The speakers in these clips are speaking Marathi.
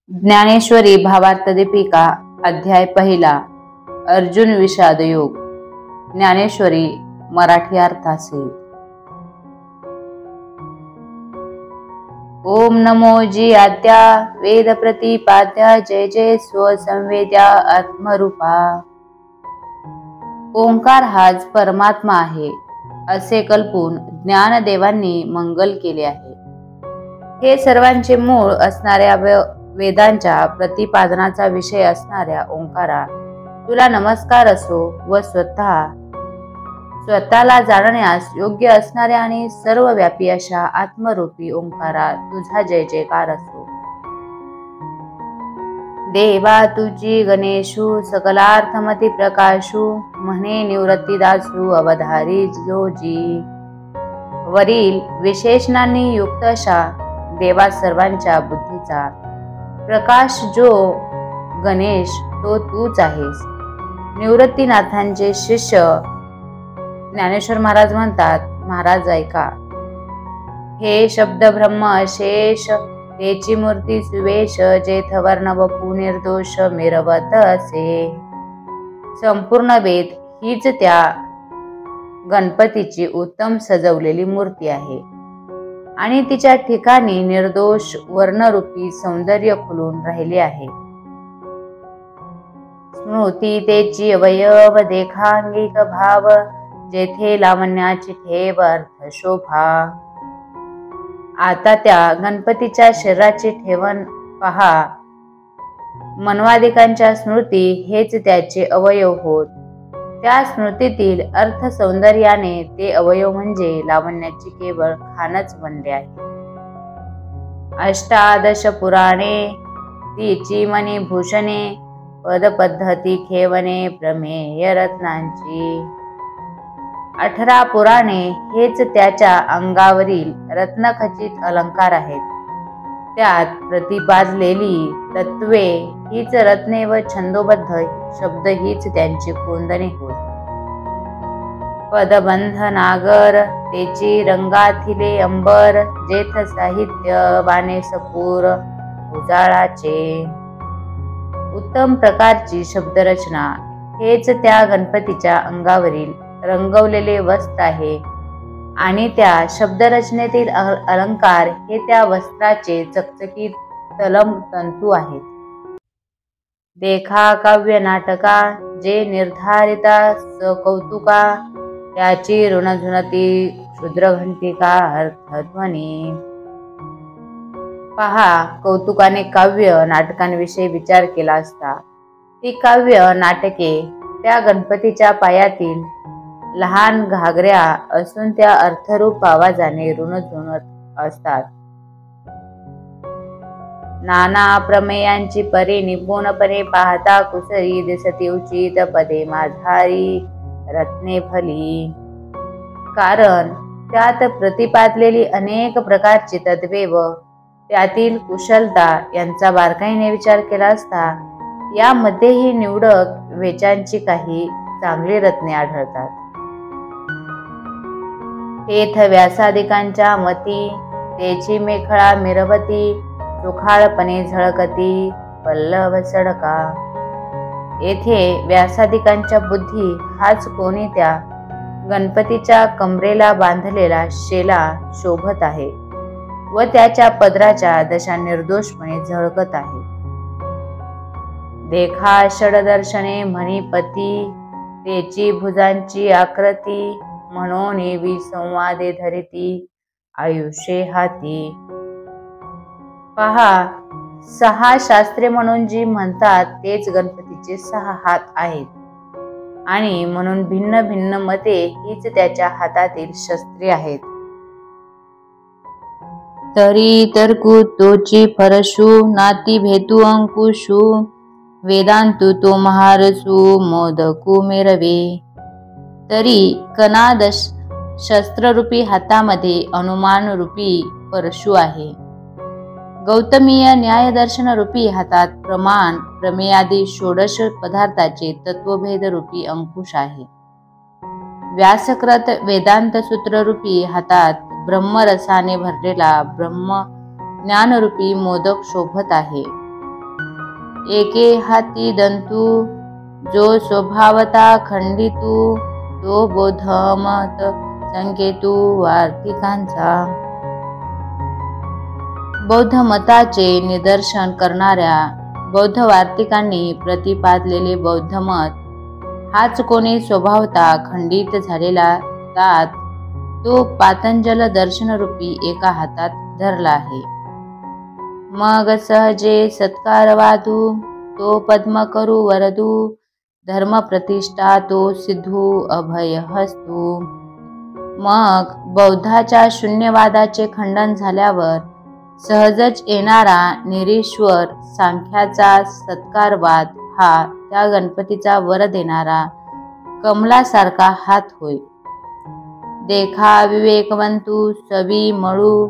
ज्ञानेश्वरी भावार्थ दीपिका अध्याय पहिला अर्जुन विषाद योग ज्ञानेश्वरी मराठी अर्थासहित। ओम नमो जी आद्या वेद प्रतिपाद्या जय जय स्वसंवेद्या आत्मरूपा। ओंकार हाच परमात्मा आहे असे कल्पून ज्ञानदेवांनी मंगल केले आहे। हे सर्वांचे मूळ असणाऱ्या वेदांच्या प्रतिपादनाचा विषय असणाऱ्या ओंकारा, तुला नमस्कार असो व स्वतःला जाणण्यास योग्य असणाऱ्या आणि सर्वव्यापी अशा आत्मरूपी ओंकारा तुझा जय जयकार असो। देवा तुझी गणेशू सकलार्थमती प्रकाशू म्हणे निवृत्तीदासू अवधारी जोजी। वरील विशेषणांनी युक्त अशा देवा सर्वांच्या बुद्धीचा प्रकाश जो गणेश तो तूच आहेस। निवृत्तीनाथांचे शिष्य ज्ञानेश्वर महाराज म्हणतात, महाराज ऐका, हे शब्द ब्रह्म शेष तेची मूर्ती सुवेश जेथ वर्ण वपू निर्दोष मिरवत असे। संपूर्ण वेद हीच त्या गणपतीची उत्तम सजवलेली मूर्ती आहे आणि तिच्या ठिकाणी निर्दोष वर्णरूपी सौंदर्य खुलून राहिले आहे। स्मृती तेची अवयव देखांगिक भाव जेथे लावण्याची ठेव अर्थ शोभा। आता त्या गणपतीच्या शरीराची ठेवण पहा। मनवादिकांच्या स्मृती हेच त्याचे अवयव होत। त्या स्मृतीतील अर्थ सौंदर्याने ते अवयव म्हणजे लावण्याची केवळ खानच बनले आहे। अष्टादश पुराणे तिची मणिभूषणे पदपद्धती खेवणे प्रमेय रत्नांची। 18 पुराणे हेच त्याच्या अंगावरील रत्नखचित अलंकार आहेत। त्यात प्रतिपादलेली तत्वे हीच रत्ने व छंदोबद्ध शब्द हीच त्यांची कोंदणे होत। पदबंध नागर तेची रंगाथिले अंबर जेथ साहित्य बाणे सपूर उजाळाचे। उत्तम प्रकारची शब्दरचना हेच त्या गणपतीच्या अंगावरील रंगवलेले वस्त्र आहे आणि त्या शब्दरचनेतील अलंकार हे त्या वस्त्राचे चकचकीत तलम तंतू आहेत। देखा काव्य नाटका जे निर्धारिता सकौतुका त्याची ऋणझुनती क्षुद्रघंटिका अर्थध्वनी। पहा, कौतुकाने काव्य नाटकांविषयी विचार केला असता ती काव्य नाटके त्या गणपतीच्या पायातील लहान घागऱ्या असून त्या अर्थरूप आवाजाने ऋणझुनत असतात। नाना प्रमेयांची परी निपुणपणे पाहता कुसरी दिसती उचित पदे माधारी रत्ने फली। कारण त्यात प्रतिपादलेली अनेक प्रकारची तत्वे व त्यातील कुशलता यांचा बारकाईने विचार केला असता यामध्येही निवडक वेचांची काही चांगली रत्ने आढळतात। हेथ व्यासादिकांच्या मती तेची मेखळा मिरवती सुखाळपणे झळकती पल्लव सडका। येथे व्यासादिकांच्या बुद्धी हाच कोणी त्या गणपतीच्या कमरेला बांधलेला शेला शोभत आहे व त्याच्या पदराच्या दशा निर्दोषपणे झळकत आहे। देखा षडदर्शने मणिपती तेची भुजांची आकृती म्हणून विसंवादे धरिती आयुष्ये हाती। पहा, 6 शास्त्रे म्हणून जी म्हणतात तेच गणपतीचे 6 हात आहेत आणि म्हणून भिन्न भिन्न मते हीच त्याच्या हातातील शस्त्रे आहेत। तरी तर्कु तोची फरशू नाती भेतू अंकुशू वेदांतु तो महारसू मोदकू मेरवे। तरी कणाद शस्त्ररूपी हातामध्ये अनुमान रूपी परशु आहे। गौतमीय न्यायदर्शन रूपी हातात प्रमाण प्रमेयादी षोडश पदार्थाचे तत्वभेद रूपी अंकुश आहे। व्यासकृत वेदांत सूत्र रूपी हातात ब्रह्मरसाने भरलेला ब्रह्म ज्ञानरूपी मोदक शोभत आहे। एके हाती दंतू, जो स्वभावता खंडितू, तो बोधमत संकेतू वार्तिकांचा. बौद्ध मताचे निदर्शन करणाऱ्या बौद्ध वार्तिकांनी प्रतिपादलेले बौद्ध मत हाच कोणी स्वभावता खंडित झालेला तात तो पातंजल दर्शनरूपी एका हातात धरला आहे. मग सहजे सत्कार वादू, तो पद्म करू वरदू, धर्म प्रतिष्ठा तो सिद्धू अभय हस्तू. मग बौद्धाच्या शून्यवादाचे खंडन झाल्यावर सहजच येणारा निरीश्वर सांख्याचा सत्कारवाद हा त्या गणपतीचा वर देणारा कमलासारखा हात होय. देखा विवेकवंतू सवी मळू,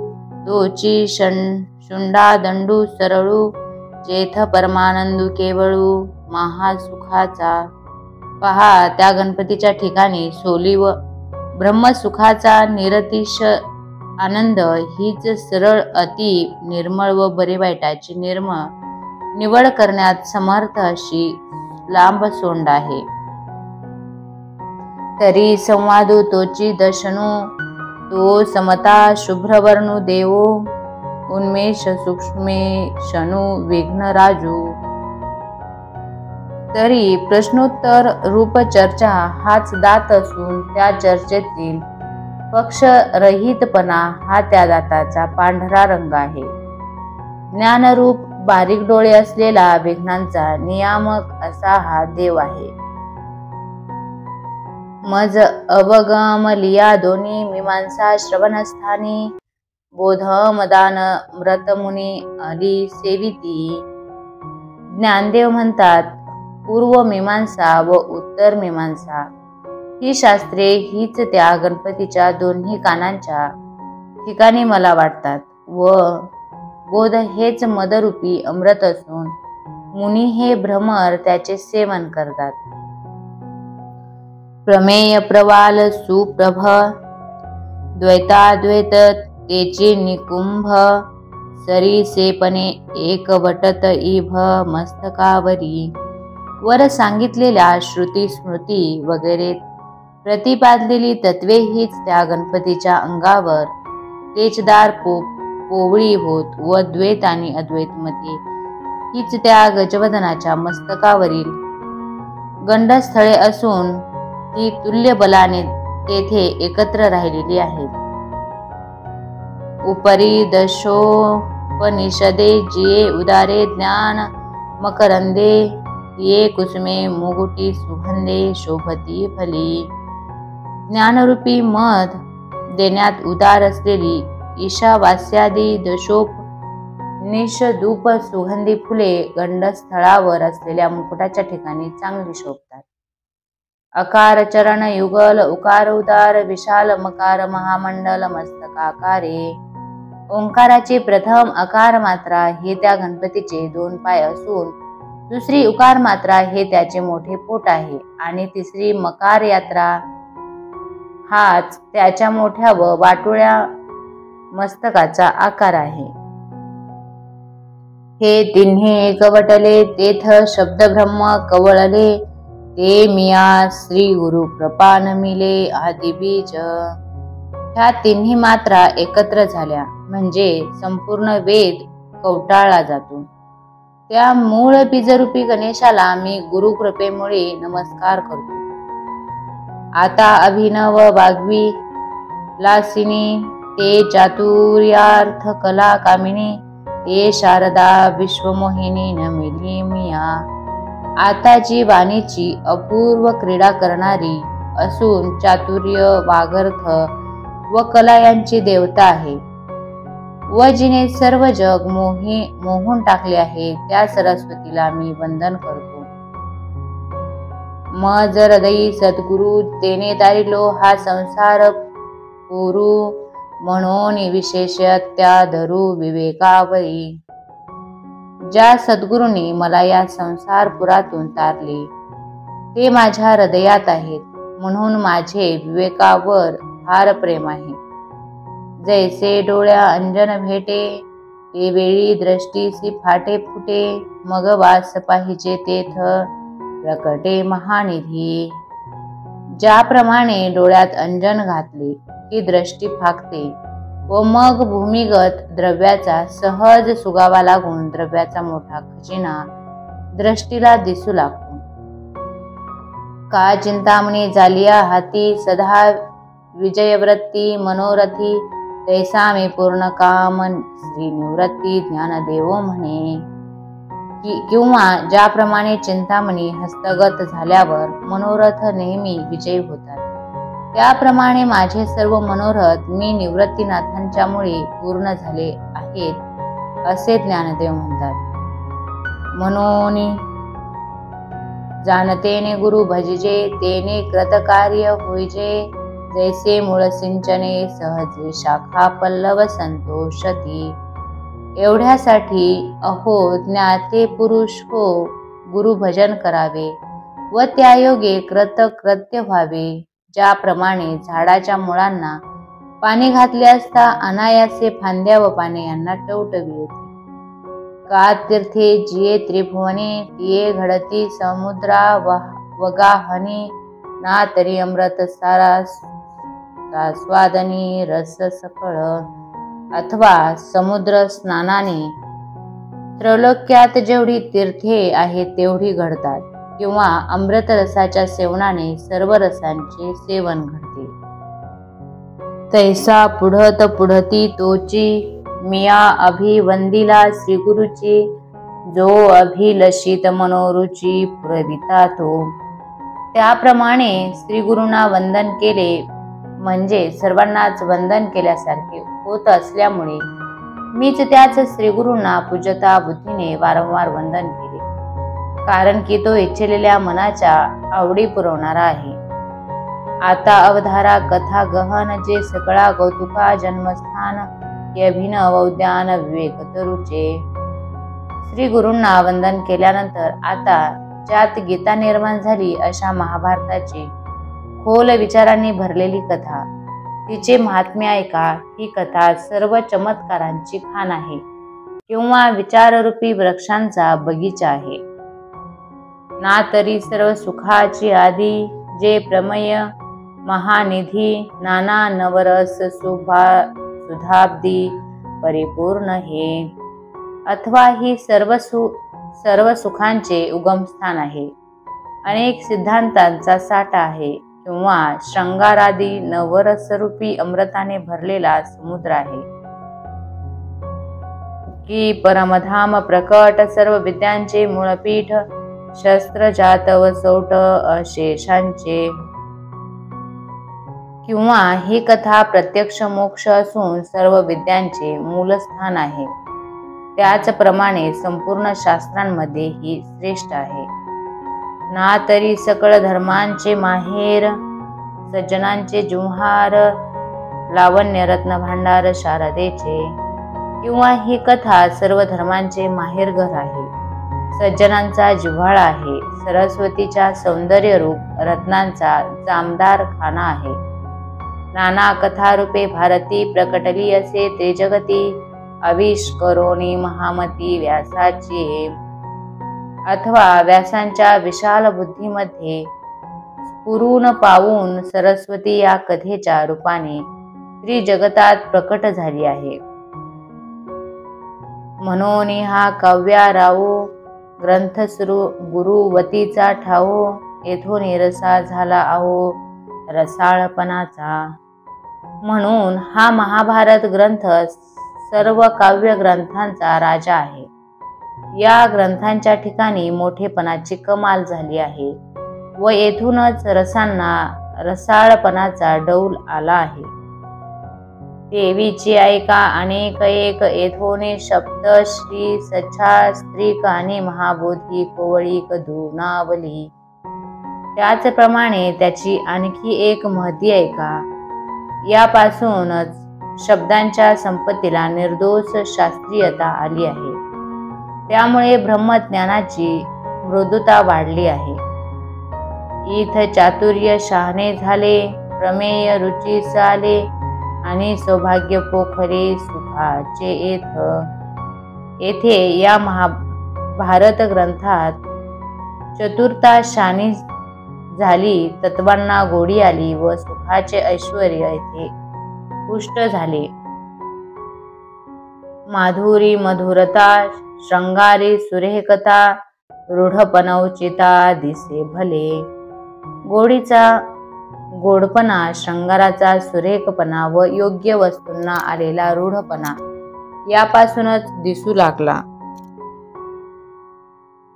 तोची शुंडा दंडू सरळू, जेथ परमानंदू केवळू महासुखाचा. पहा, त्या गणपतीच्या ठिकाणी सोली व ब्रह्मसुखाचा निरतिश आनंद हीच सरळ अति निर्मळ व बरे वाईटाची निवड करण्यात समर्थ अशी लांब सोंड आहे. तरी संवादू तोची दशनू, तो समता शुभ्रवर्णू देवो, उन्मेष सूक्ष्मेशनू विघ्न राजू. तरी प्रश्नोत्तर रूप चर्चा हाच दात असून त्या चर्चेतील पक्षरहितपणा हा त्या दाताचा पांढरा रंग आहे. ज्ञानरूप बारीक डोळे असलेला विघ्नांचा नियामक असा हा देव आहे. मज अवगम लिया दोन्ही मीमांसा श्रवणस्थानी, बोधमदान व्रतमुनी अली सेविती. ज्ञानदेव म्हणतात, पूर्व मीमांसा व उत्तर मीमांसा ही शास्त्रे हीच त्या गणपतीच्या दोन्ही कानांच्या ठिकाणी मला वाटतात व बोध हेच मदरूपी अमृत असून मुनी हे भ्रमर त्याचे सेवन करतात. प्रमेय प्रवाल सुप्रभ, द्वैताद्वैत तेचे निकुंभ, सरीसेपणे एकवटत इभ मस्तकावरी. वर सांगितलेल्या श्रुती स्मृती वगैरे प्रतिपादलेली तत्वे हीच त्या गणपतीच्या अंगावर तेजदार पोवळी होत व द्वैत आणि अद्वैतमती हीच त्या गजवदनाच्या मस्तकावरील गंडस्थळे असून ती तुल्य बलाने तेथे एकत्र राहिलेली आहेत. उपरी दशोपनिषदे जिये उदारे ज्ञान मकरंदे, ये कुसुमे मुगुटी सुगंधे शोभती फली. ज्ञानरूपी मध देण्यात उदार असलेली ईशावास्यादी दशोपनिषदूप सुगंधी फुले गंडस्थळावर असलेल्या मुकुटाच्या ठिकाणी चांगली शोभतात. अकार चरण युगल उकार उदार विशाल मकार महामंडल मस्तकाकारे. ओंकाराची प्रथम अकार मात्रा हे त्या गणपतीचे 2 पाय असून दुसरी उकार मात्रा हे त्याचे मोठे पोट आहे आणि तिसरी मकार यात्रा हाच त्याच्या मोठ्या व वाटोळ्या मस्तकाचा आकार आहे. हे तिन्ही एकवटले तेथ शब्द ब्रह्म कवळले, ते मिया श्री गुरु कृपा नमिले आदि बीज. ह्या तिन्ही मात्रा एकत्र झाल्या म्हणजे संपूर्ण वेद कवटाळला जातो. त्या मूळ बीजरूपी गणेशाला मी गुरुकृपेमुळे नमस्कार करतो. आता अभिनव वाग्वी लासिनी, ते चातुर्यार्थ कला कामिनी, ते शारदा विश्वमोहिनी नमिली मिया. आता जी वाणीची अपूर्व क्रीडा करणारी असून चातुर्य वागर्थ व कला यांची देवता आहे व जिने सर्व जग मोहून टाकले आहे त्या सरस्वतीला मी वंदन करतो. मज हृदयी सद्गुरु तेने दारिलो हा संसार पुरू, म्हणून विशेष त्या धरू विवेकावरी. ज्या सद्गुरूंनी मला या संसारपुरातून तारले ते माझ्या हृदयात आहेत, म्हणून माझे विवेकावर फार प्रेम आहे. जैसे डोळ्या अंजन भेटे ते वेळी दृष्टीसी फाटे फुटे, मग वास पाहिजे तेथ प्रकटे महानिधी. ज्याप्रमाणे डोळ्यात अंजन घातले की दृष्टी फाकते व मग भूमिगत द्रव्याचा सहज सुगावा लागून द्रव्याचा मोठा खजिना दृष्टीला दिसू लागतो. का चिंतामणी झालिया हाती, सदा विजयवृत्ती मनोरथी, तैसा मी पूर्ण काम श्री निवृत्ती ज्ञानदेवो म्हणे. किंवा ज्याप्रमाणे चिंतामणी हस्तगत झाल्यावर मनोरथ नेहमी विजयी होतात, त्याप्रमाणे माझे सर्व मनोरथ मी निवृत्तीनाथांच्या मुळे पूर्ण झाले आहेत असे ज्ञानदेव म्हणतात. म्हणून जाणतेने गुरु भजिजे, तेने कृतकार्य होईजे, जैसे मूळ सिंचने सहजे शाखा पल्लव संतोषती. एवढ्यासाठी अहो ज्ञाते पुरुष हो, गुरु भजन करावे व त्यायोगे कृतकृत्य व्हावे. ज्याप्रमाणे झाडाच्या मुळांना पाणी घातले असता अनायासे फांद्या व पाने यांना टवटवी येते. का तीर्थे जिये त्रिभुवने, तिये घडती समुद्रा वगाहनी, ना तरी अमृत सारा स्वादनी रस सकळ. अथवा समुद्र स्नानाने त्रैलोक्यात जेवढी तीर्थे आहेत तेवढी घडतात, किंवा अमृत रसाच्या सेवनाने सर्व रसांचे सेवन घडते. तैसा पुढत पुढती तोची, मिया अभिवंदिला श्रीगुरुची, जो अभिलषित मनोरुची पुरविता तो. त्याप्रमाणे श्रीगुरूंना वंदन केले म्हणजे सर्वांनाच वंदन केल्यासारखे होत असल्यामुळे मीच त्याच श्रीगुरूंना पूजता बुद्धीने वारंवार वंदन केले, कारण की तो इच्छिलेल्या मनाच्या आवडी पुरवणारा आहे. आता अवधारा कथा गहन, जे सकळा कौतुका जन्मस्थान, अभिनव उद्यान विवेक तरुचे. श्री गुरूंना वंदन केल्यानंतर आता ज्यात गीता निर्माण झाली अशा महाभारताची खोल विचारांनी भरलेली कथा, तिचे महात्म्य ऐका. ही कथा सर्व चमत्कारांची खाण आहे किंवा विचाररूपी वृक्षांचा बगीचा आहे. ना तरी सर्व सुखाची आदी, जे प्रमेय महानिधी, नाना नवरस सुधाब्दी परिपूर्ण हे. अथवा ही सर्व सुखांचे उगमस्थान आहे, अनेक सिद्धांतांचा साठा आहे, किंवा शृंगारादी नवरसरूपी अमृताने भरलेला समुद्र आहे, की परमधाम प्रकट सर्व विद्यांचे मूळपीठ, शस्त्र जात व सौट अशेषांचे. किंवा ही कथा प्रत्यक्ष मोक्ष असून सर्व विद्यांचे मूलस्थान आहे. त्याचप्रमाणे संपूर्ण शास्त्रांमध्ये ही श्रेष्ठ आहे. ना तरी सकळ धर्मांचे माहेर, सज्जनांचे जुहार, लावण्य रत्न भांडार शारदेचे. किंवा ही कथा सर्व धर्मांचे माहेरघर आहे, सज्जनांचा जिव्हाळा आहे, सरस्वतीच्या सौंदर्य रूप रत्नांचा जामदार खाना आहे. नाना कथारूपे भारती प्रकटली असे ते जगती, आविष्करोनी महामती व्यासाची. अथवा व्यासांच्या विशाल बुद्धीमध्ये स्फुरून पावून सरस्वती या कथेच्या रूपाने त्रिजगतात प्रकट झाली आहे. म्हणून हा काव्या रावो ग्रंथ गुरुवतीचा ठावो, येथून रसा झाला आहो रसाळपणाचा. म्हणून हा महाभारत ग्रंथ सर्व काव्य ग्रंथांचा राजा आहे. या ग्रंथांच्या ठिकाणी मोठेपणाची कमाल झाली आहे व येथूनच रसांना रसाळपणाचा डौल आला आहे. देवीची ऐका अनेक एक, येथोने शब्द श्री सच्छा स्त्रीक आणि महाबोधी कोवळीक धुनावली. त्याचप्रमाणे त्याची आणखी एक महती ऐका. यापासूनच शब्दांच्या संपत्तीला निर्दोष शास्त्रीयता आली आहे. त्यामुळे ब्रह्मज्ञानाची मृदुता वाढली आहे. इथ चातुर्य शहाणे झाले, प्रमेय रुचीस आले, आणि सौभाग्य पोखरे सुखाचे येथ. येथे या महाभारत ग्रंथात चतुरता शानी झाली, तत्वांना गोडी आली व सुखाचे ऐश्वर येथे पुष्ट झाले. माधुरी मधुरता, श्रंगारी सुरेखता, रूढपणौचिता दिसे भले. गोडीचा गोडपणा, श्रंगाराचा सुरेखपणा व योग्य वस्तूंना आलेला रूढपणा यापासूनच दिसू लागला.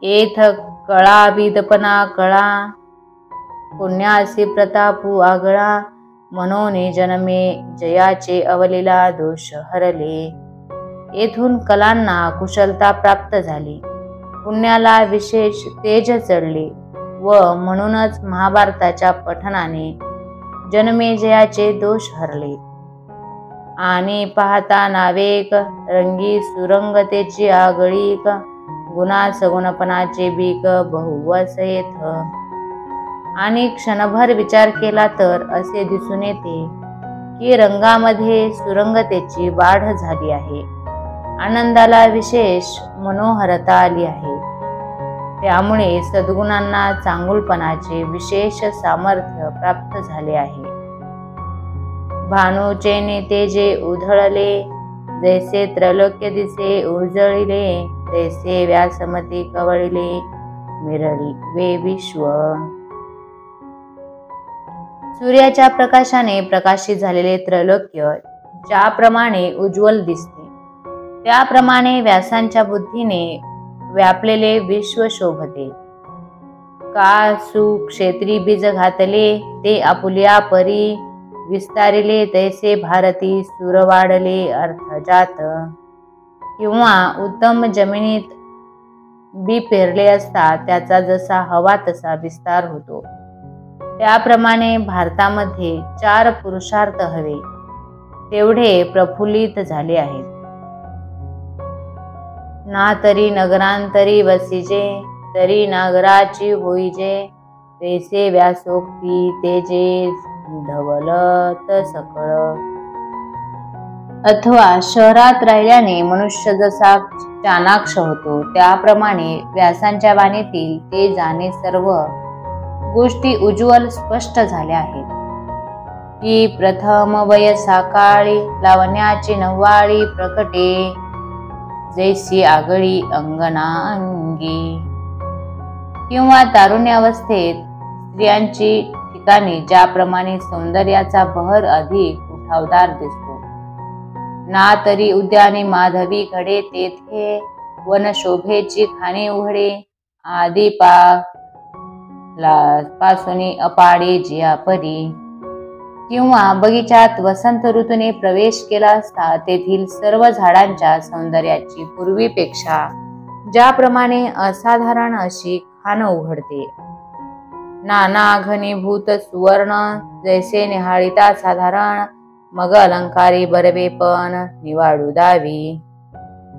येथ कळाविदपणा कळा, पुण्यासी प्रतापू आगळा, मनोने जन्मे जयाचे अवलीला दोष हरले. येथून कलांना कुशलता प्राप्त झाली, पुण्याला विशेष तेज चढले व म्हणूनच महाभारताच्या पठणाने जन्मेजयाचे दोष हरले. आणि पाहता नावेक, रंगी सुरंगतेची आगळीक, गुणा सगुणपणाचे बीक बहुवस येथ. आणि क्षणभर विचार केला तर असे दिसून येते की रंगामध्ये सुरंगतेची वाढ झाली आहे, आनंदाला विशेष मनोहरता आली आहे. त्यामुळे सद्गुणांना चांगुलपणाचे विशेष सामर्थ्य प्राप्त झाले आहे. भानूचे नेते जे उधळले, जैसे त्रैलोक्य दिसे उजळिले, तैसे व्यासमती कवळिले मिरळवे विश्व. सूर्याच्या प्रकाशाने प्रकाशित झालेले त्रैलोक्य ज्याप्रमाणे उज्ज्वल दिसते, त्याप्रमाणे व्यासांच्या बुद्धीने व्यापलेले विश्व शोभते. का सुक्षेत्री बीज घातले, ते आपुल्या परी विस्तारिले, तैसे भारती सूर वाढले अर्थजात. किंवा उत्तम जमिनीत बी पेरले असता त्याचा जसा हवा तसा विस्तार होतो, त्याप्रमाणे भारतामध्ये 4 पुरुषार्थ हवे तेवढे प्रफुल्लित झाले आहेत. ना तरी नगरांतरी वसिजे, तरी नागराची होईजे, तैसे व्यासोक्ती तेजे धवलत सकळ. अथवा शहरात राहिल्याने मनुष्य जसा चाणाक्ष होतो, त्याप्रमाणे व्यासांच्या वाणीतील ते जाणे सर्व गोष्टी उज्ज्वल स्पष्ट झाल्या आहेत. की प्रथम वयसाकाळी लावण्याची नव्वाळी प्रकटे, जैसी आगळी अंगणा अंगी. किंवा तारुण्यावस्थेत स्त्रियांची ठिकाणी ज्याप्रमाणे सौंदर्याचा बहर अधिक उठावदार दिसतो, ना तरी उद्याने माधवी घडे, तेथे वनशोभेची खाणी उघडे, आधी पासून अपाडे जिया परी. किंवा बगीचात वसंत ऋतूने प्रवेश केला असता तेथील सर्व झाडांच्या सौंदर्याची पूर्वीपेक्षा ज्याप्रमाणे असाधारण अशी खाण उघडते. नाना घनीभूत सुवर्ण, जैसे निहाळिता साधारण, मग अलंकारी बरवे पण निवाडू दावी.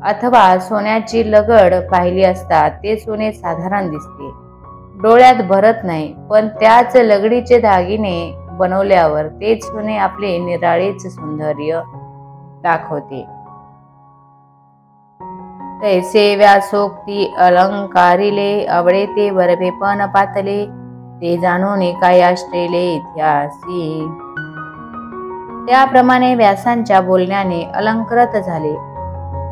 अथवा सोन्याची लगड पाहिली असता ते सोने साधारण दिसते, डोळ्यात भरत नाही, पण त्याच लगडीचे दागिने बनवल्यावर तेच सोने आपले निराळेच सौंदर्य दाखवते. तैसे व्यासोक्ती अलंकारिले, आवडे ते बरबेपण पातले, ते जाणून काय आश्रयले इतिहासी. त्याप्रमाणे व्यासांच्या बोलण्याने अलंकृत झाले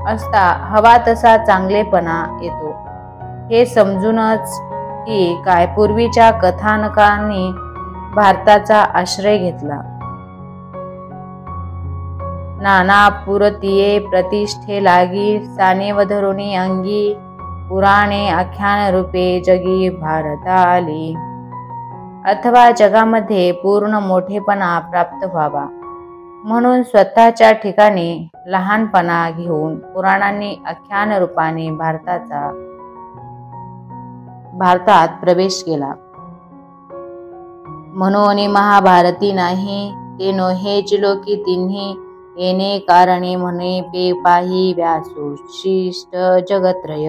असता हवा तसा चांगलेपणा येतो, हे समजूनच की काय पूर्वीच्या कथानकांनी भारताचा आश्रय घेतला. नाना पुरतिये प्रतिष्ठे लागी, सानेव धरुणी अंगी, पुराणे आख्यान रूपे जगी भारता आली. अथवा जगामध्ये पूर्ण मोठेपणा प्राप्त व्हावा म्हणून स्वतःच्या ठिकाणी लहानपणा घेऊन पुराणांनी आख्यान रूपाने भारतात प्रवेश केला. म्हणून महाभारती नाही, ते नोहेच लोकी तिन्ही, येणे कारणे म्हणे पे पाही व्यासोशिष्ट जगत्रय.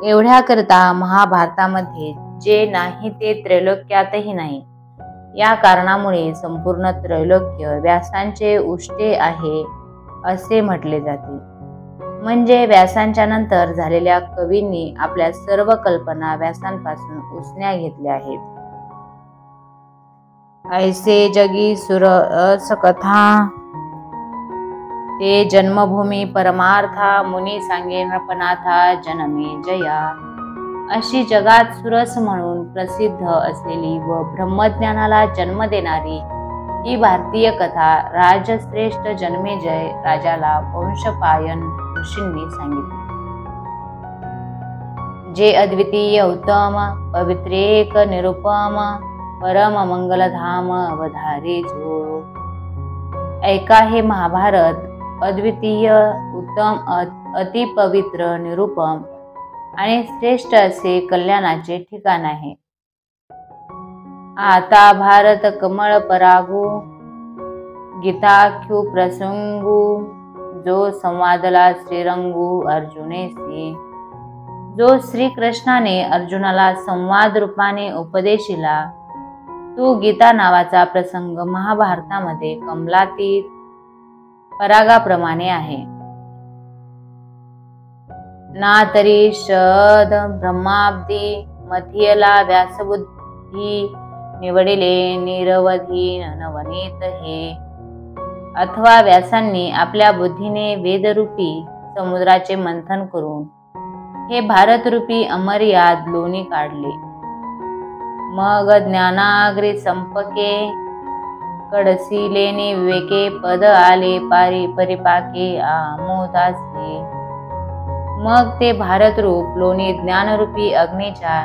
एवढ्या करता महाभारतामध्ये जे नाही ते त्रैलोक्यातही नाही, या कारणामुळे संपूर्ण त्रैलोक्य व्यासांचे उष्टे आहे असे म्हटले जाते. म्हणजे व्यासांच्या नंतर झालेल्या कवींनी आपल्या सर्व कल्पना व्यासांपासून उसण्या घेतल्या आहेत. ऐसे जगी सुर अस कथा, ते जन्मभूमी परमार्था, मुनी सांगे नृपनाथा जनमे जया. अशी जगात सुरस म्हणून प्रसिद्ध असलेली व ब्रह्मज्ञानाला जन्म देणारी ही भारतीय कथा राजश्रेष्ठ जन्मेजय राजाला वंशपायन ऋषींनी सांगितली. जे अद्वितीय उत्तम पवित्रेक निरुपम परम मंगलधाम अवधारे जो. ऐका हे महाभारत अद्वितीय उत्तम अतिपवित्र निरुपम आणि श्रेष्ठ असे कल्याणाचे ठिकाण आहे. आता भारत कमळ परागू गीताख्यू प्रसंगू, जो संवादला श्रीरंगू अर्जुनेसी. जो श्रीकृष्णाने अर्जुनाला संवाद रूपाने उपदेशिला, तो गीता नावाचा प्रसंग महाभारतामध्ये कमलातीत परागाप्रमाणे आहे. ना तरी शद ब्रह्माब्दी मथियला व्यासबुद्धी, निवडिले निरवधी नवनीत हे. अथवा व्यासांनी आपल्या बुद्धीने वेदरूपी समुद्राचे मंथन करून हे भारतरूपी अमर्याद लोणी काढले. मग ज्ञानाग्रे संपके कडसिलेने विवेके पद आले परिपाके आमोदासे. मग ते भारतरूप लोणी ज्ञानरूपी अग्नीच्या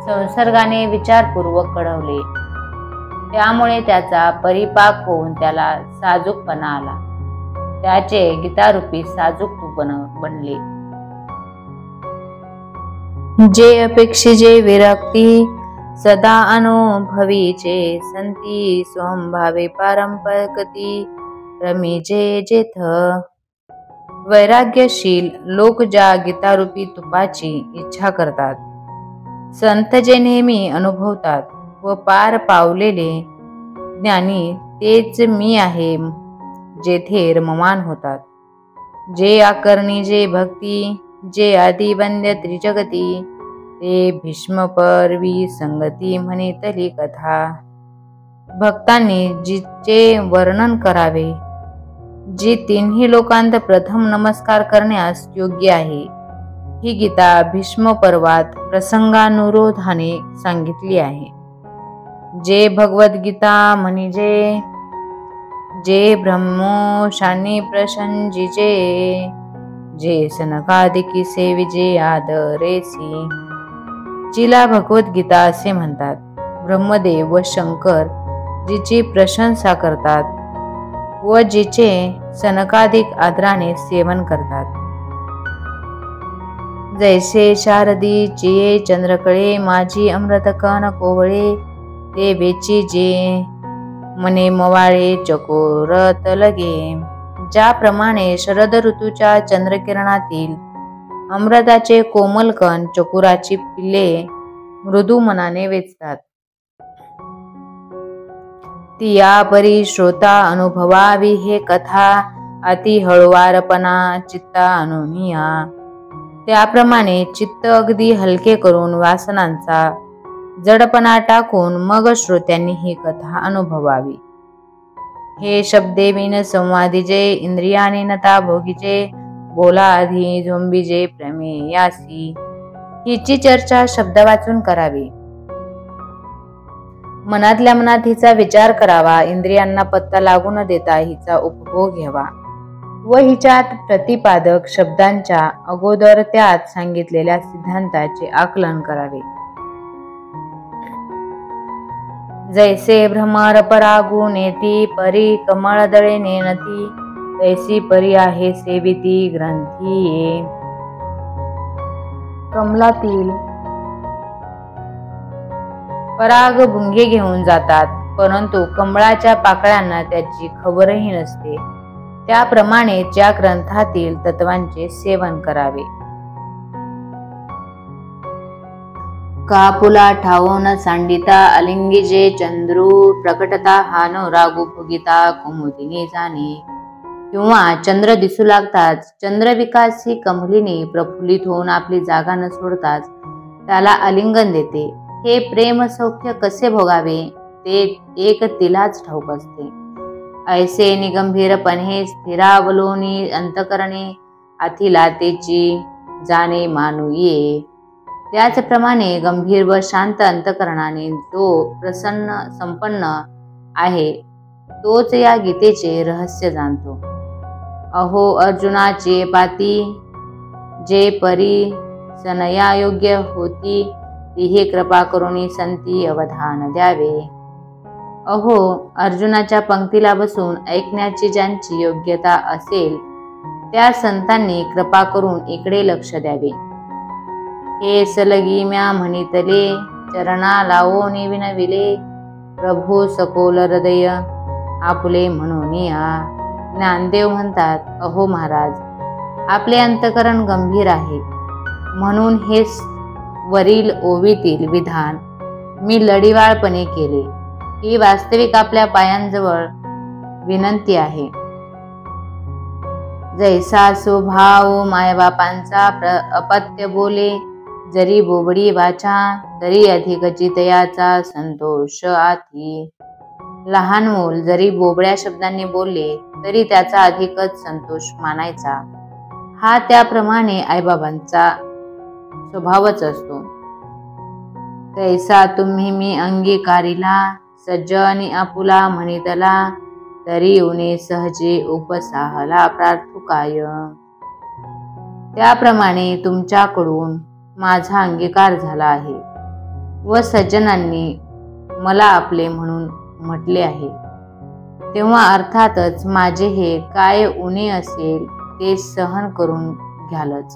संसर्गाने विचारपूर्वक कढवले. त्यामुळे त्याचा परिपाक होऊन त्याला साजूकपणा आला. त्याचे गीतारूपी साजूक तूप बनले. जे अपेक्षिजे विरक्ती सदा अनुभवीचे संती, स्वभावे पारंपरिकती रमीजे जेथ. वैराग्यशील लोक ज्या गीतारूपी तुपाची इच्छा करतात, संत जे नेहमी अनुभवतात व पार पावलेले ज्ञानी तेच मी आहे जेथे रममाण होतात. जे आकर्णी जे भक्ती, जे आदी वंद्य त्रिजगती, ते भीष्म परवी संगती म्हणितली कथा. भक्तांनी जिचे वर्णन करावे, जी तिन्ही लोकांत प्रथम नमस्कार करण्यास योग्य आहे, ही गीता भीष्म पर्वात प्रसंगानुरोधाने सांगितली आहे. जे भगवद्गीता म्हणजे जे ब्रह्मोशानी प्रशंजिजे, जे सनकादिकी सेविजे आदरेसी. जिला भगवद्गीता असे म्हणतात. ब्रह्मदेव व शंकर जिची प्रशंसा करतात व जिचे सनकाधिक आदराने सेवन करतात. जैसे शारदी चिये चंद्रकळे, माझी अमृत कण कोवळे, ते वेची जे मने मवाळे चकोरत लगे. ज्याप्रमाणे शरद ऋतूच्या चंद्रकिरणातील अमृताचे कोमल कण चकोराची पिले मृदू मनाने वेचतात, ती या परी श्रोता अनुभवावी हे कथा अति हळुवारपणा चित्ता अनुनिया. त्याप्रमाणे चित्त अगदी हलके करून वासनांचा जडपणा टाकून मग श्रोत्यांनी ही कथा अनुभवावी. हे शब्दे विन संवादीजे इंद्रियाने नता भोगीचे, बोला आधी झोंबीजे प्रमेयासी. हिची चर्चा शब्द वाचून करावी. मनातल्या मनात हिचा विचार करावा. इंद्रियांना पत्ता लागू न देता हिचा उपभोग घ्यावा व हिच्यात प्रतिपादक शब्दांच्या अगोदर त्यात सांगितलेल्या सिद्धांताचे आकलन करावे. जैसे भ्रमर परागू नेती, परी कमळ दळे नेनती, तैसी परी आहे सेविती ग्रंथी. कमलातील पराग भुंगे घेऊन जातात, परंतु कमळाच्या पाकळ्यांना त्याची खबरही नसते. त्याप्रमाणे ज्या ग्रंथातील तत्वांचे सेवन करावे. कापुला ठावोन सांडिता अलिंगीजे चंद्रू, प्रकटता हानो रागू फुगिता कुमुदिनी जाणे. किंवा चंद्र दिसू लागताच चंद्रविकास ही कमलिनी प्रफुल्लित होऊन आपली जागा न सोडताच त्याला आलिंगन देते. हे प्रेम सौख्य कसे भोगावे ते एक तिलाच ठाऊक असते. ऐसे निगंभीरपणे स्थिरावलोनी अंतकरणे अथिलातेची जाणे मानूये. त्याचप्रमाणे गंभीर व शांत अंतकरणाने जो प्रसन्न संपन्न आहे तोच या गीतेचे रहस्य जाणतो. अहो अर्जुनाचे पाती जे परी सनयायोग्य होती तिहे कृपा करुणी संती अवधान द्यावे. अहो अर्जुनाच्या पंक्तीला बसून ऐकण्याची ज्यांची योग्यता असेल त्या संतांनी कृपा करून इकडे लक्ष द्यावे. हे सलगी म्या म्हणितले चरणा लावोनी विनविले प्रभू सकोल हृदय आपुले म्हणून या. ज्ञानदेव म्हणतात, अहो महाराज, आपले अंतकरण गंभीर आहे म्हणून हे वरील ओवीतील विधान मी लढीवाळपणे केले. ही वास्तविक आपल्या पायांजवळ विनंती आहे. जैसा स्वभाव मायबापांचा अपत्य बोले जरी बोबडी वाचा तरी अधिक चितयाचा संतोष आती. लहान मूल जरी बोबड्या शब्दांनी बोलले तरी त्याचा अधिकच संतोष मानायचा. हा त्याप्रमाणे आईबाबांचा स्वभावच असतो. तैसा तुम्ही मी अंगीकारिला सज्जनी आपुला म्हणितला तरी उने सहजे उपसाहला प्रार्थुकाय. त्याप्रमाणे तुमच्याकडून माझा अंगीकार झाला आहे व सज्जनांनी मला आपले म्हणून म्हटले आहे. तेव्हा अर्थातच माझे हे काय उणे असेल ते सहन करून घ्यालच.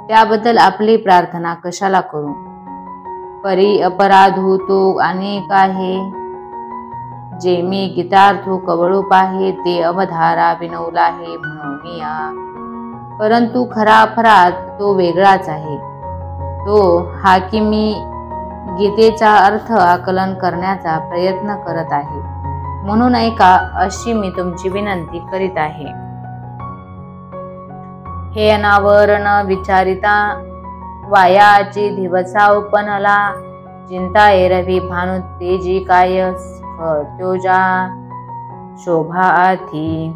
त्याबद्दल आपली प्रार्थना कशाला करू. परी अपराधू तो अनेक आहे जे मी गीतार्थू कवळू पाहे ते अवधारा विनवला आहे म्हणून या. परंतु खरा अपराध तो वेगळाच आहे. तो हा की मी गीतेचा अर्थ आकलन करण्याचा प्रयत्न करत आहे म्हणून ऐका अशी मी तुमची विनंती करीत आहे. हे अनावरण विचारिता वायाची दिवसा उपनला चिंता एरवी भानु तेजी काय त्योजा शोभा आथी.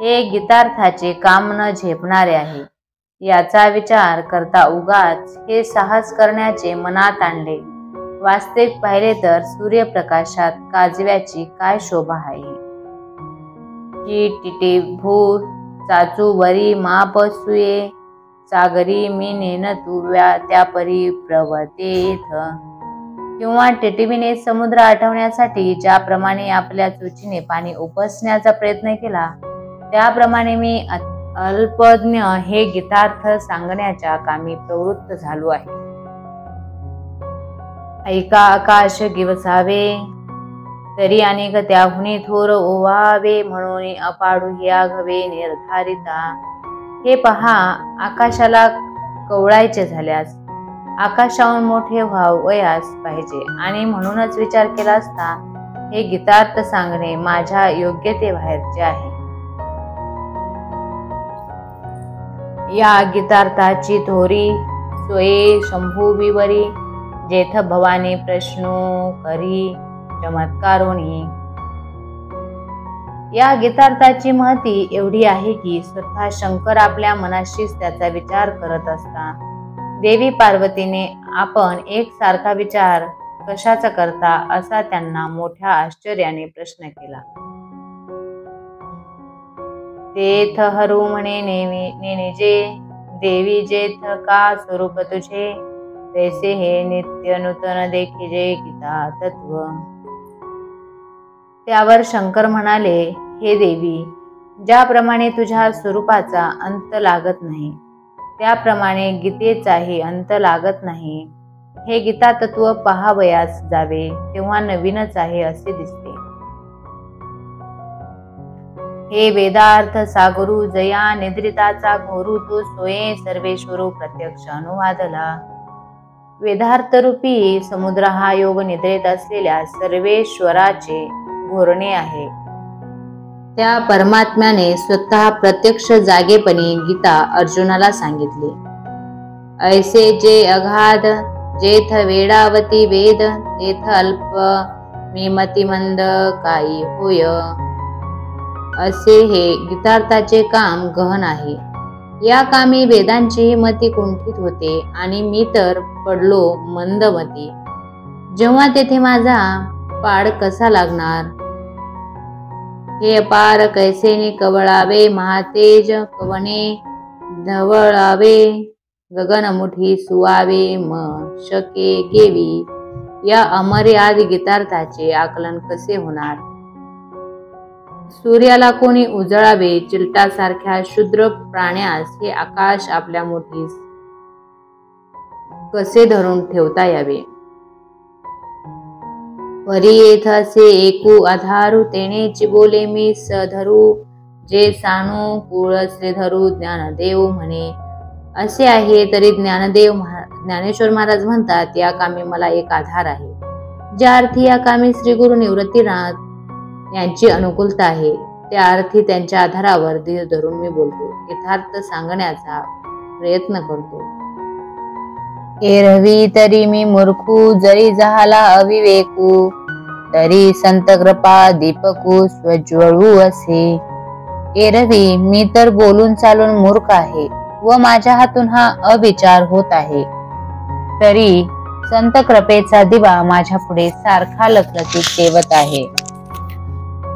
हे गीतार्थाचे काम न झेपणारे आहे. याचा विचार करता उगाच हे साहस करण्याचे मनात आणले. वास्तविक पाहिले तर सूर्यप्रकाशात काजव्याची काय शोभा आहे. टिटे भू चाचू वरी मापसुये सागरी मी नेन तू त्यापरी प्रवतेथ. किंवा टिटवीने समुद्र आटवण्यासाठी ज्याप्रमाणे आपल्या चोचीने पाणी उपसण्याचा प्रयत्न केला त्याप्रमाणे मी अल्पज्ञ हे गीतार्थ सांगण्याच्या कामी प्रवृत्त झालो आहे. ऐका आकाश गिवसावे तरी अनेक त्याहुनी थोर ओवावे म्हणून अपाडू ही आघवे निर्धारिता. हे पहा, आकाशाला कवळायचे झाल्यास आकाशाहून मोठे व्हावयास पाहिजे आणि म्हणूनच विचार केला असता हे गीतार्थ सांगणे माझ्या योग्यतेबाहेरचे आहे. या गीतार्थाची थोरी सोये शंभू विवरी जेथ भवानी प्रश्नो करी चमत्कारोनी. या गीतार्थाची महती एवढी आहे की स्वतः शंकर आपल्या मनाशीच त्याचा विचार करत असता देवी पार्वतीने आपण एक सारखा विचार कशाचा करता असा त्यांना मोठ्या आश्चर्याने प्रश्न केला. तेथ हरू म्हणे नेनिजे देवी जेथ का स्वरूप तुझे तैसे हे नित्य नूतन देखिजे गीता तत्व. त्यावर शंकर म्हणाले, हे देवी, ज्याप्रमाणे तुझ्या स्वरूपाचा अंत लागत नाही त्याप्रमाणे गीतेचाही अंत लागत नाही. हे गीता तत्व पहावयास जावे तेव्हा नवीनच आहे असे दिसते. हे वेदार्थ सागरू जया निद्रिताचा घोरू तो सोये सर्वेश्वरू प्रत्यक्ष अनुवादला. वेदार्थ रूपी समुद्र हा योग निद्रेत असलेल्या सर्वेश्वराचे घोरणे आहे. त्या परमात्म्याने स्वतः प्रत्यक्ष जागेपणी गीता अर्जुनाला सांगितली. ऐसे जे अगाध जेथ वेडावती वेद तेथ अल्प मी मतिमंद काही होय. असे हे गीतार्थाचे काम गहन आहे. या कामी वेदांची मती कुंठित होते आणि मी तर पडलो मंदमती. जेव्हा तेथे माझा पाड कसा लागणार. हे अपार कैसेने कवळावे महातेज कवने धवळावे गगनमुठी सुवावे म शके गेवी. या अमर्याद गीतार्थाचे आकलन कसे होणार. सूर्याला कोणी उजळावे चिलटासारख्या क्षुद्र प्राण्यास हे आकाश आपल्या मुठीस कसे धरून ठेवता यावे. परी येथ असे एकू आधारू तेणेची बोले मी सधरू जे सानू कुळ श्रीधरू ज्ञानदेव म्हणे. असे आहे तरी ज्ञानेश्वर महाराज म्हणतात या कामी मला एक आधार आहे. ज्या अर्थी या कामी श्री गुरु निवृत्तीनाथ यांची अनुकूलता आहे त्या अर्थी त्यांच्या आधारावर धीर धरून मी बोलतो, यथार्थ सांगण्याचा प्रयत्न करतो. एरवी तरी मी मूर्खू जरी जहाला अविवेकू तरी संत कृपा दीपकू स्वज्वळू असे. एरवी मी तर बोलून चालून मूर्ख आहे व माझ्या हातून हा अविचार होत आहे, तरी संत कृपेचा दिवा माझ्या पुढे सारखा लखलखीत तेवत आहे.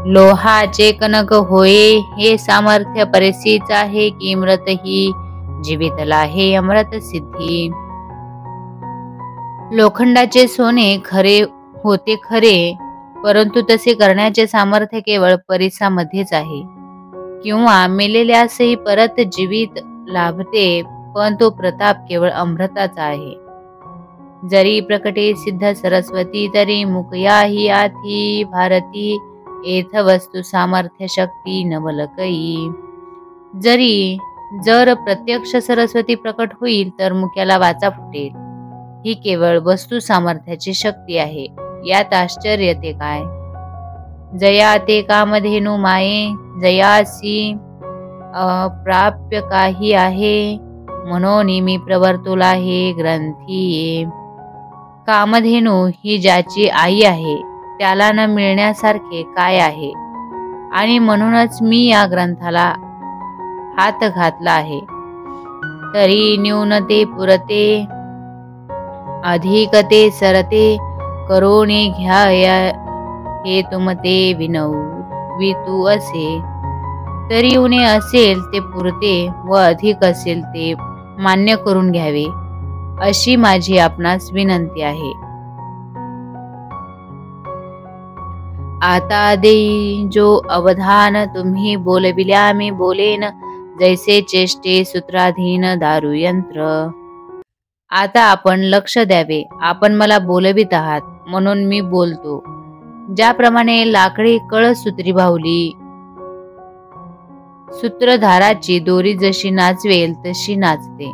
लोहाचे कनक होये हे सामर्थ्य परेसीच आहे की मृत ही जीवितला हे अमृत सिद्धी. लोखंडाचे सोने खरे होते खरे, परंतु तसे करण्याचे सामर्थ्य केवळ परिसामध्येच आहे. किंवा मेलेल्यासही परत जीवित लाभते, पण तो प्रताप केवळ अमृताचा आहे. जरी प्रकटे सिद्ध सरस्वती तरी मुकया ही आथी भारती एथ वस्तू सामर्थ्य शक्ती नवलकई. जर प्रत्यक्ष सरस्वती प्रकट होईल तर मुक्याला वाचा फुटेल. ही केवळ वस्तू सामर्थ्याची शक्ती आहे, यात आश्चर्य ते काय. जया ते कामधेनु माये जयासी अप्राप्य काही आहे, म्हणून मी प्रवर्तुला हे ग्रंथी. कामधेनु ही ज्याची आई आहे त्याला न मिळण्यासारखे काय आहे, आणि म्हणूनच मी या ग्रंथाला हात घातला आहे. तरी न्यूनते पुरते अधिकते सरते करोने घ्या हे तुमते विनवितू असे. तरी उणे असेल ते पुरते व अधिक असेल ते मान्य करून घ्यावे, अशी माझी आपणास विनंती आहे. आता देई जो अवधान तुम्ही बोलविल्या मी बोलेन जैसे चेष्टे सूत्राधीन दारुयंत्र. आता आपण लक्ष द्यावे. आपण मला बोलवित आहात म्हणून मी बोलतो. ज्याप्रमाणे लाकडी कळसूत्री बाहुली सूत्रधाराची दोरी जशी नाचवेल तशी नाचते,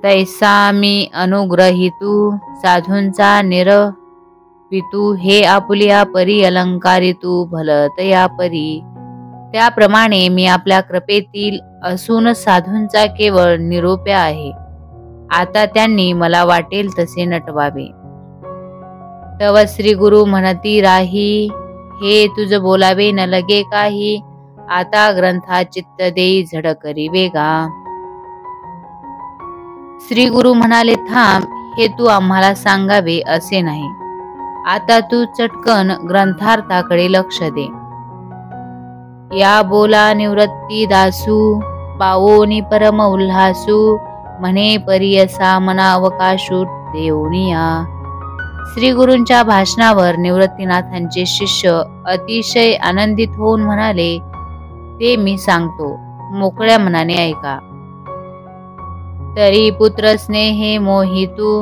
तैसा मी अनुग्रहितू साधूंचा निरवितू हे आपुलिया परी अलंकारितू भलतया परी. त्याप्रमाणे मी आपल्या कृपेतील असून साधूंचा केवळ निरोप्या आहे. आता त्यांनी मला वाटेल तसे नटवावे. तव श्री गुरु म्हणती राही हे तुझ बोलावे न लगे काही. आता ग्रंथा चित्त देई झड करी वेगा. श्री गुरु म्हणाले थांब, हे तू आम्हाला सांगावे असे नाही. आता तू चटकन ग्रंथार्थाकडे लक्ष दे. या बोला निवृत्ती दासू पावोनी परम उल्हासू म्हणे परियसा मना अवकाशू देऊनिया. श्री गुरूंच्या भाषणावर निवृत्तीनाथांचे शिष्य अतिशय आनंदित होऊन म्हणाले, ते मी सांगतो, मोकळ्या मनाने ऐका. तरी पुत्र स्नेहे मोहितू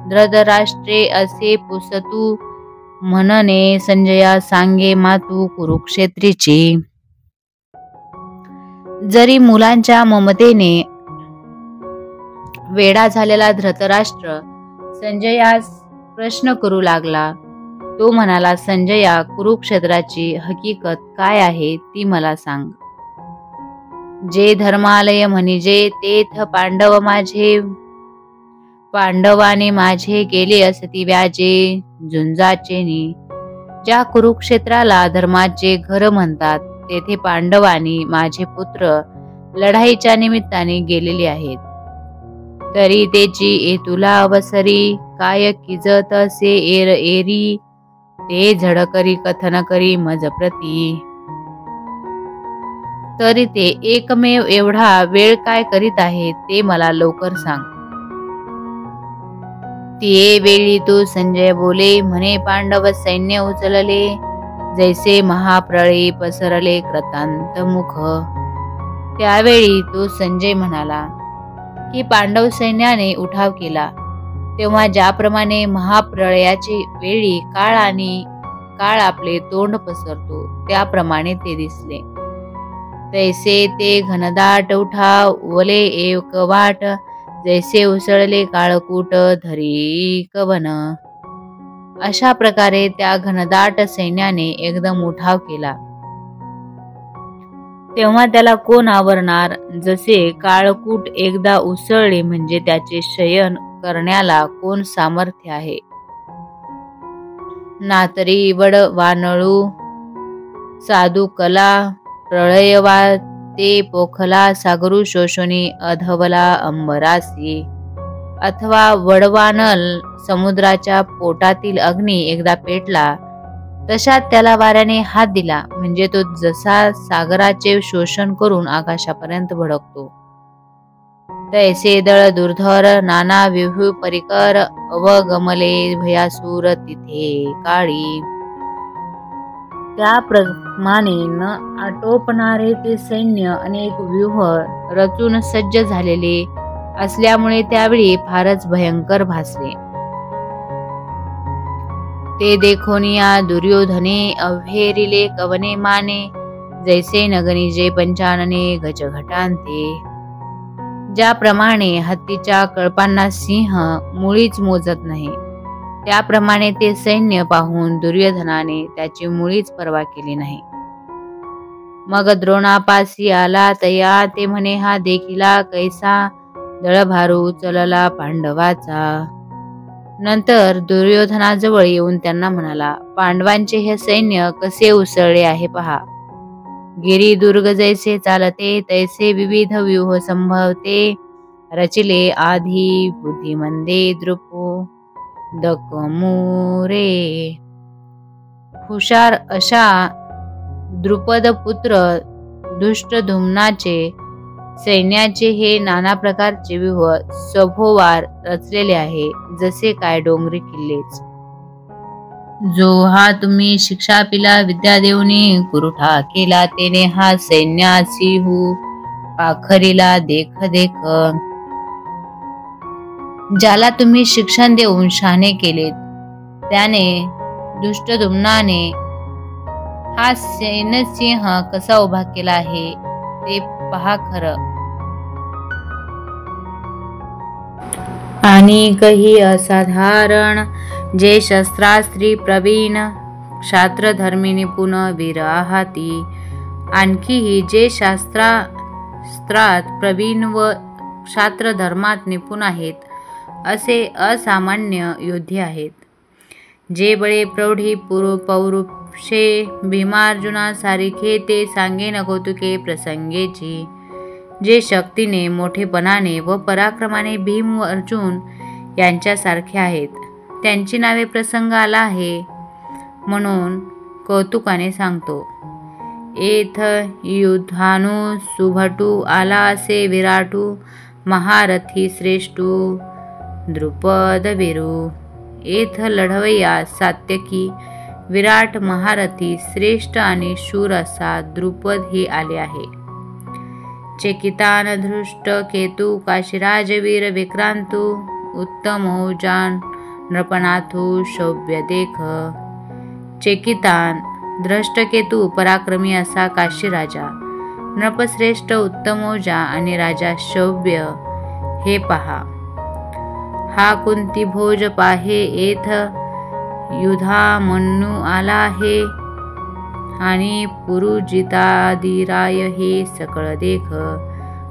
धृतराष्ट्रे असे पुसतू म्हणने संजया सांगे मातू कुरुक्षेत्रीची. जरी मुलांच्या ममतेने वेडा झालेला धृतराष्ट्र संजयास प्रश्न करू लागला, तो म्हणाला, संजया, कुरुक्षेत्राची हकीकत काय आहे ती मला सांग. जे धर्मालय म्हणिजे तेथ पांडवाने माझे केले असती व्याजे झुंजाचेनी. ज्या कुरुक्षेत्राला धर्माचे घर म्हणतात तेथे पांडवांनी माझे पुत्र लढाईच्या निमित्ताने गेलेले आहेत. तरी तेची तुला अवसरी काय किजत असे एरी ते झडकरी कथन करी मज प्रती. तरी ते एकमेव एवढा वेळ काय करीत आहे ते मला लवकर सांग. ते वेळी तो संजय बोले, म्हणे पांडव सैन्य उचलले जैसे महाप्रळय पसरले कृतांत मुख. त्यावेळी तो संजय म्हणाला की पांडव सैन्याने उठाव केला तेव्हा ज्याप्रमाणे महाप्रळयाची वेळी काळ आपले तोंड पसरतो त्याप्रमाणे ते दिसले. तैसे ते घनदाट उठावले एक वाट जैसे उसळले काळकूट धरी कवन. अशा प्रकारे त्या घनदाट सैन्याने एकदम उठाव केला. तेव्हा त्याला कोण आवरणार. जसे काळकूट एकदा उसळले म्हणजे त्याचे शयन करण्याला कोण सामर्थ्य आहे. नातरी वड वानळू साधू कला प्रळय वा ते पोखला सागरू शोषणी अधवला अंबरासी. अथवा वडवानल समुद्राच्या पोटातील अग्नी एकदा पेटला तशात त्याला वाऱ्याने हात दिला म्हणजे तो जसा सागराचे शोषण करून आकाशापर्यंत भडकतो. तैसे दळ दुर्धर नाना विभू परिकर अवगमले भयासूर तिथे काळी. त्याप्रमाणे न आटोपणारे ते सैन्य अनेक व्यूह रचून सज्ज झालेले असल्यामुळे त्यावेळी फारच भयंकर भासले. ते देखोनिया दुर्योधने अव्हेरिले कवने माने जैसे नगनिजे पंचानने गजघटांते. ज्याप्रमाणे हत्तीच्या कळपांना सिंह मुळीच मोजत नाही त्याप्रमाणे ते सैन्य पाहून दुर्योधनाने त्याची मुळीच पर्वा केली नाही. मग द्रोणापासी आला तया ते म्हणे, हा देखिला कैसा दळभारू चलला पांडवाचा. नंतर दुर्योधनाजवळ येऊन त्यांना म्हणाला, पांडवांचे हे सैन्य कसे उसळले आहे पहा. गिरी दुर्ग जैसे चालते तैसे विविध व्यूह संभवते रचिले आधी बुद्धिमंदे द्रुपो दकमुरे. हुशार अशा द्रुपद पुत्र धृष्टद्युम्नाचे सैन्याचे हे नाना प्रकारचे व्यूह सभोवार रचलेले आहे जसे काय डोंगरी किल्लेच. जो हा तुम्ही शिक्षा पिला विद्या देऊनी कुरुठा केला तेने हा सैन्यासी हू पाखरीला देख देख. ज्याला तुम्ही शिक्षण देऊन शहाणे केले त्याने धृष्टद्युम्नाने हा सैन्यसिंह कसा उभा केला आहे ते पहा खरं. आणि काही असाधारण जे शस्त्रास्त्री प्रवीण शास्त्रधर्मी निपुण वीर आहाती. आणखीही जे शास्त्रात प्रवीण व शास्त्रधर्मात निपुण आहेत असे असामान्य योद्धे आहेत. जे बळे प्रौढी पौरुषे भीमार्जुना सारिखे ते सांगेन कौतुके प्रसंगेची. जे शक्तीने मोठेपणाने व पराक्रमाने भीम व अर्जुन यांच्यासारखे आहेत त्यांची नावे प्रसंग आला आहे म्हणून कौतुकाने सांगतो. एथ युधानु सुभटू आला असे विराटू महारथी श्रेष्ठू द्रुपद वीरू. एथ लढवया सात्यकी विराट महारथी श्रेष्ठ आणि शूर असा द्रुपद हे आले आहे. चेकितान धृष्ट केतू काशीराज वीर विक्रांतू उत्तमौजान नृपनाथू शौभ्य देख. चेकितान धृष्टकेतू पराक्रमी असा काशीराजा नृपश्रेष्ठ उत्तमौजा आणि राजा शौभ्य हे पहा. हा कुंती भोज पाहे एथ युधामन्यू आला आहे आणि पुरुजितादिराय हे सकळ देख.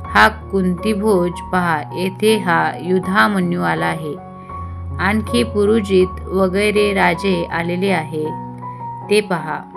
हा कुंतीभोज पहा, येथे हा युधामन्यू आला आहे. आणखी पुरुजित वगैरे राजे आलेले आहे, ते पहा.